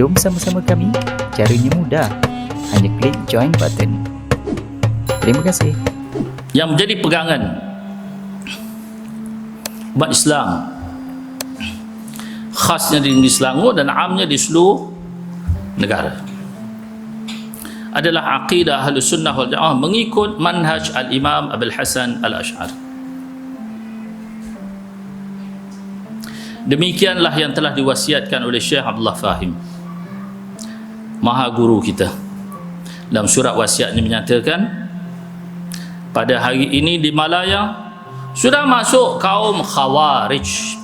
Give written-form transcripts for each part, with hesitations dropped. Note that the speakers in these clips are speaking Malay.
Jom sama-sama kami. Caranya mudah. Hanya klik join button. Terima kasih. Yang menjadi pegangan umat Islam, khasnya di negeri Selangor dan amnya di seluruh negara, adalah aqidah Ahlus Sunnah wal Jamaah mengikut manhaj Al-Imam Abil Hasan Al-Asy'ari. Demikianlah yang telah diwasiatkan oleh Syekh Abdullah Fahim, maha guru kita. Dalam surat wasiatnya menyatakan, pada hari ini di Malaya sudah masuk kaum Khawarij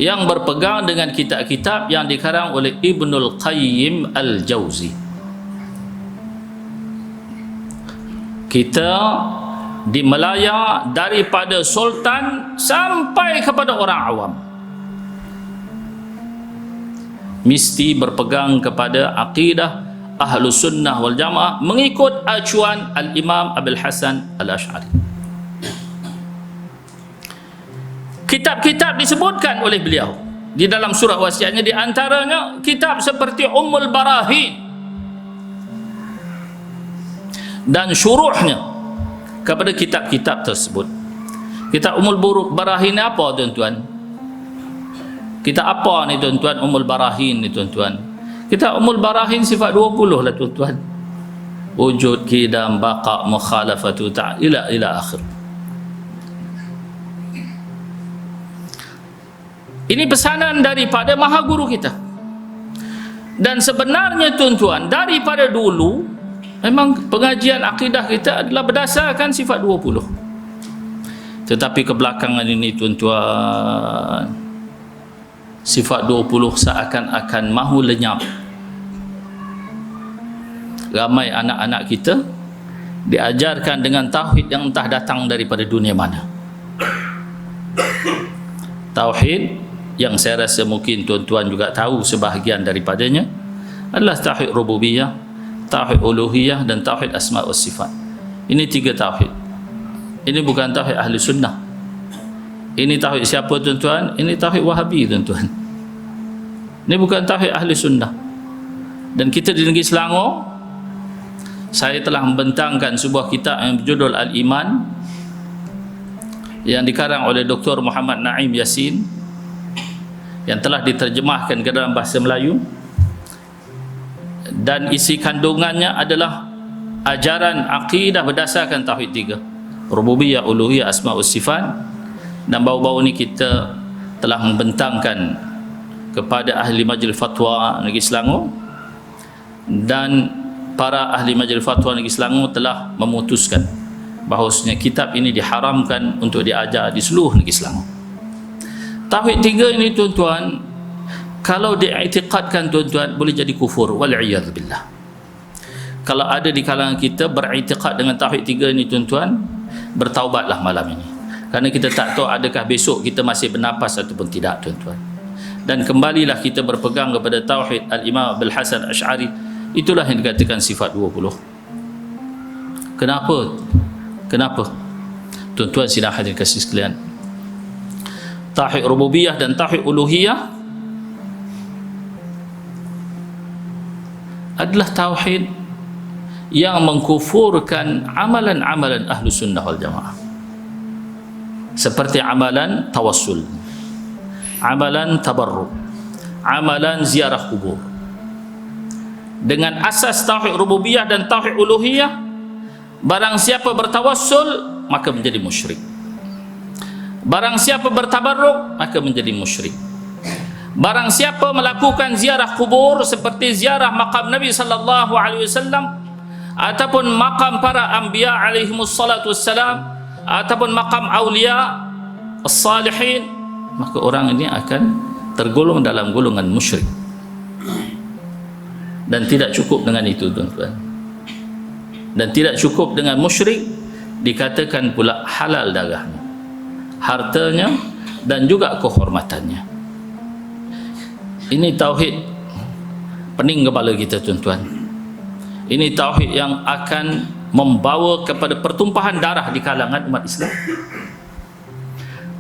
yang berpegang dengan kitab-kitab yang dikarang oleh Ibnul Qayyim Al-Jauzi. Kita di Malaya, daripada sultan sampai kepada orang awam, mesti berpegang kepada akidah Ahlus Sunnah wal Jamaah mengikut acuan Al-Imam Abil Hasan Al-Asy'ari. Kitab-kitab disebutkan oleh beliau di dalam surat wasiatnya, di antaranya kitab seperti Ummul Barahin dan syuruhnya kepada kitab-kitab tersebut. Kitab Ummul Barahin ni apa, tuan-tuan? Kitab apa ni, tuan-tuan? Ummul Barahin ni, tuan-tuan. Kitab Ummul Barahin sifat 20 lah, tuan-tuan. Wujud, qidam, baqa, mukhalafatu ta'ala ila akhir. Ini pesanan daripada maha guru kita. Dan sebenarnya, tuan-tuan, daripada dulu memang pengajian akidah kita adalah berdasarkan sifat 20. Tetapi kebelakangan ini, tuan-tuan, sifat 20 seakan-akan mahu lenyap. Ramai anak-anak kita diajarkan dengan tauhid yang entah datang daripada dunia mana. Tauhid yang saya rasa mungkin tuan-tuan juga tahu sebahagian daripadanya adalah tauhid rububiyah, tauhid uluhiyah dan tauhid asma wa sifat. Ini 3 tauhid. Ini bukan tauhid ahli sunnah. Ini tauhid siapa, tuan-tuan? Ini tauhid Wahabi, tuan-tuan. Ini bukan tauhid ahli sunnah. Dan kita di negeri Selangor, saya telah membentangkan sebuah kitab yang berjudul Al-Iman, yang dikarang oleh Dr. Muhammad Naim Yassin, yang telah diterjemahkan ke dalam bahasa Melayu, dan isi kandungannya adalah ajaran akidah berdasarkan tauhid 3, rububiyah, uluhiyah, asma wa sifat. Dan baru-baru ni kita telah membentangkan kepada ahli majlis fatwa negeri Selangor, dan para ahli majlis fatwa negeri Selangor telah memutuskan bahawasanya kitab ini diharamkan untuk diajar di seluruh negeri Selangor. Tauhid 3 ini, tuan-tuan, kalau diiktikadkan, tuan-tuan, boleh jadi kufur, wal'iyadzubillah. Kalau ada di kalangan kita beriktikad dengan tauhid 3 ini, tuan-tuan, bertaubatlah malam ini, kerana kita tak tahu adakah besok kita masih bernapas ataupun tidak, tuan-tuan. Dan kembalilah kita berpegang kepada tauhid Al-Imam Abil Hasan Asy'ari. Itulah yang dikatakan sifat 20. Kenapa? Kenapa? Tuan-tuan sidang hadirin kasih sekalian, tauhid rububiyah dan tauhid uluhiyah adalah tauhid yang mengkufurkan amalan-amalan ahlu sunnah wal jamaah, seperti amalan tawassul, amalan tabarruk, amalan ziarah kubur. Dengan asas tauhid rububiyah dan tauhid uluhiyah, barang siapa bertawassul maka menjadi musyrik. Barang siapa bertabarruk maka menjadi musyrik. Barang siapa melakukan ziarah kubur seperti ziarah maqam Nabi sallallahu alaihi wasallam ataupun maqam para anbiya alaihi wassalatu wassalam ataupun maqam aulia as-salihin, maka orang ini akan tergolong dalam golongan musyrik. Dan tidak cukup dengan itu, tuan-tuan. Dan tidak cukup dengan musyrik, dikatakan pula halal darahnya, hartanya dan juga kehormatannya. Ini tauhid pening kepala kita, tuan-tuan. Ini tauhid yang akan membawa kepada pertumpahan darah di kalangan umat Islam.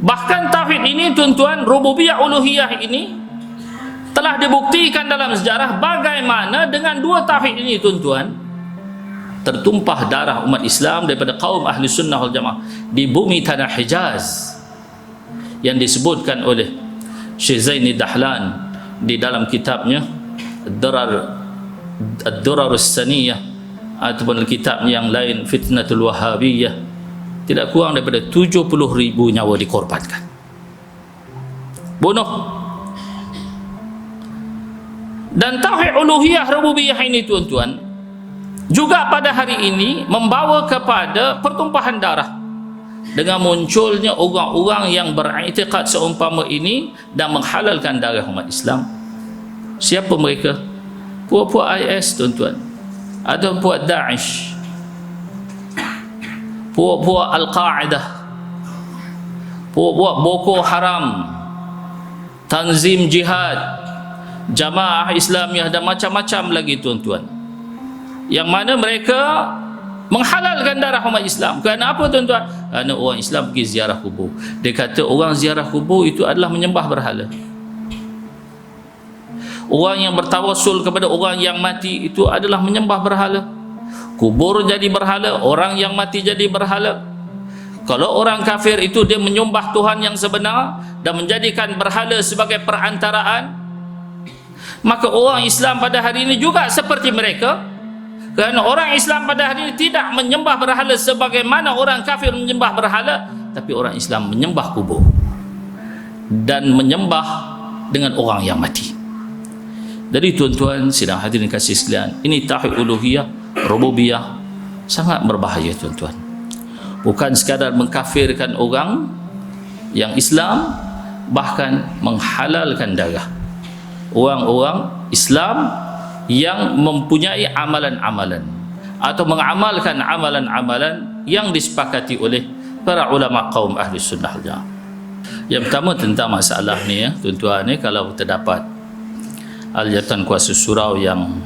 Bahkan tauhid ini, tuan-tuan, rububiyah uluhiyah ini Telah dibuktikan dalam sejarah bagaimana dengan dua tauhid ini tuan-tuan tertumpah darah umat Islam daripada kaum ahli sunnah wal jamaah di bumi tanah Hijaz, yang disebutkan oleh Syekh Zaini Dahlan di dalam kitabnya Ad-Durar As-Saniyah ataupun kitabnya yang lain Fitnatul Wahhabiyah, tidak kurang daripada 70,000 nyawa dikorbankan, bunuh. Dan tauhid uluhiyah rububiyah ini tuan-tuan juga pada hari ini membawa kepada pertumpahan darah dengan munculnya orang-orang yang beriktikad seumpama ini dan menghalalkan darah umat Islam. Siapa mereka? Puak-puak IS tuan-tuan, ada puak Daesh, puak-puak Al-Qaeda, puak-puak Boko Haram, Tanzim Jihad, Jamaah Islamiyah dan macam-macam lagi tuan-tuan, yang mana mereka menghalalkan darah umat Islam. Kerana apa tuan-tuan? Kerana orang Islam pergi ziarah kubur. Dia kata orang ziarah kubur itu adalah menyembah berhala. Orang yang bertawassul kepada orang yang mati itu adalah menyembah berhala. Kubur jadi berhala, orang yang mati jadi berhala. Kalau orang kafir itu dia menyembah Tuhan yang sebenar dan menjadikan berhala sebagai perantaraan, maka orang Islam pada hari ini juga seperti mereka. Kerana orang Islam pada hari ini tidak menyembah berhala sebagaimana orang kafir menyembah berhala, tapi orang Islam menyembah kubur dan menyembah dengan orang yang mati. Jadi tuan-tuan sidang hadirin kasih sekalian, ini tauhid uluhiyah rububiyah sangat berbahaya tuan-tuan. Bukan sekadar mengkafirkan orang yang Islam, bahkan menghalalkan darah orang-orang Islam yang mempunyai amalan-amalan atau mengamalkan amalan-amalan yang disepakati oleh para ulama kaum ahli sunnah wal jamaah. Yang pertama tentang masalah ni ya tuan-tuan, ni kalau terdapat aliran kuasa surau yang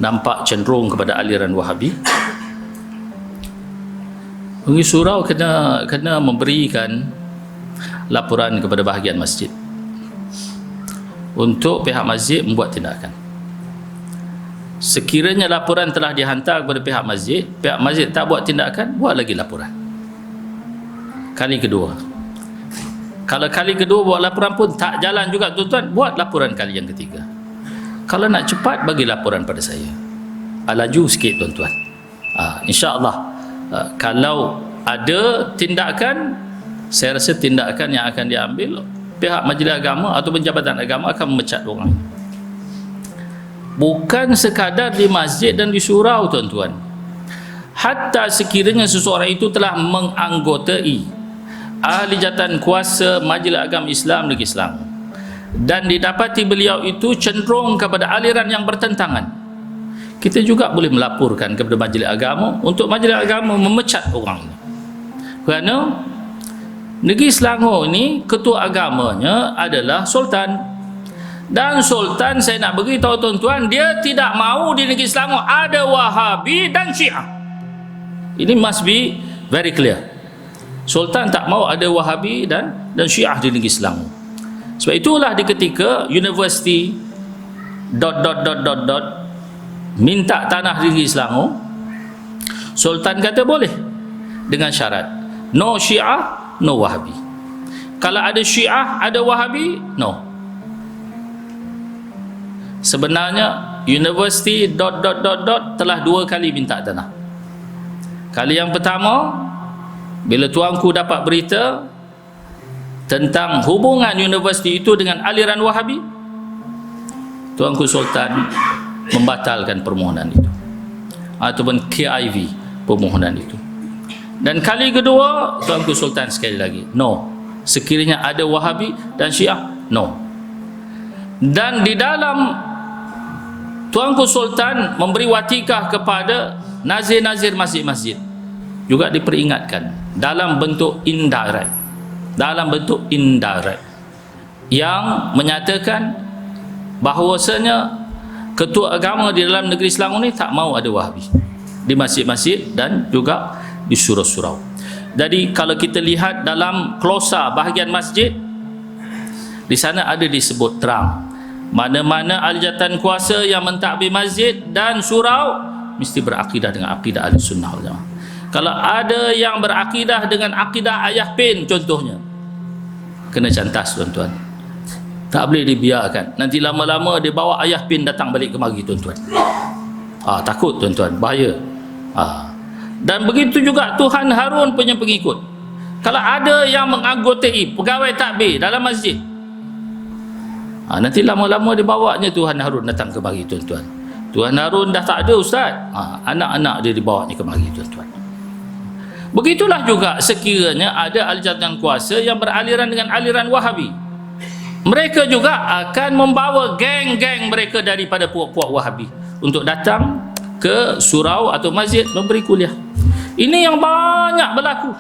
nampak cenderung kepada aliran Wahabi, pengurus surau kena memberikan laporan kepada bahagian masjid untuk pihak masjid membuat tindakan. Sekiranya laporan telah dihantar kepada pihak masjid tak buat tindakan, buat lagi laporan kali kedua. Kalau kali kedua buat laporan pun tak jalan juga tuan-tuan, buat laporan kali yang ketiga. Kalau nak cepat, bagi laporan pada saya, laju sikit tuan-tuan. InsyaAllah kalau ada tindakan, saya rasa tindakan yang akan diambil, pihak majlis agama atau jabatan agama akan memecat orang. Bukan sekadar di masjid dan di surau tuan-tuan, hatta sekiranya seseorang itu telah menganggotai ahli jabatan kuasa Majlis Agama Islam Negeri Selangor dan didapati beliau itu cenderung kepada aliran yang bertentangan, kita juga boleh melaporkan kepada majlis agama untuk majlis agama memecat orang ini. Kerana Negeri Selangor ini ketua agamanya adalah Sultan, dan Sultan, saya nak beritahu tuan-tuan, dia tidak mahu di Negeri Selangor ada Wahabi dan Syiah. Ini must be very clear. Sultan tak mahu ada Wahabi dan Syiah di Negeri Selangor. Sebab itulah di ketika universiti ... minta tanah di Negeri Selangor, Sultan kata boleh dengan syarat no Syiah, no Wahabi. Kalau ada Syiah, ada Wahabi, no. Sebenarnya universiti ... telah 2 kali minta tanah. Kali yang pertama, bila tuanku dapat berita tentang hubungan universiti itu dengan aliran Wahabi, tuanku Sultan membatalkan permohonan itu ataupun KIV permohonan itu. Dan kali kedua, tuanku Sultan sekali lagi no, sekiranya ada Wahabi dan Syiah, no. Dan di dalam tuanku Sultan memberi watikah kepada nazir-nazir masjid-masjid, juga diperingatkan dalam bentuk indirect, yang menyatakan bahawasanya ketua agama di dalam negeri Selangor ni tak mau ada Wahabi di masjid-masjid dan juga di surau-surau. Jadi kalau kita lihat dalam klosa bahagian masjid, di sana ada disebut terang Mana-mana ahli jawatan kuasa yang mentadbir masjid dan surau mesti berakidah dengan akidah ahli sunnah wal jamaah. Kalau ada yang berakidah dengan akidah ayah pin contohnya, kena cantas tuan-tuan. Tak boleh dibiarkan. Nanti lama-lama dia bawa ayah pin datang balik kemari tuan-tuan. Takut tuan-tuan, bahaya. Dan begitu juga Tuhan Harun punya pengikut. Kalau ada yang menganggotai pegawai takbir dalam masjid, nanti lama-lama dia bawanya Tuhan Harun datang kemari tuan-tuan. Tuhan Harun dah tak ada ustaz, anak-anak dia dibawanya kemari tuan-tuan. Begitulah juga sekiranya ada ahli jawatan kuasa yang beraliran dengan aliran Wahabi, mereka juga akan membawa geng-geng mereka daripada puak-puak Wahabi untuk datang ke surau atau masjid memberi kuliah. Ini yang banyak berlaku.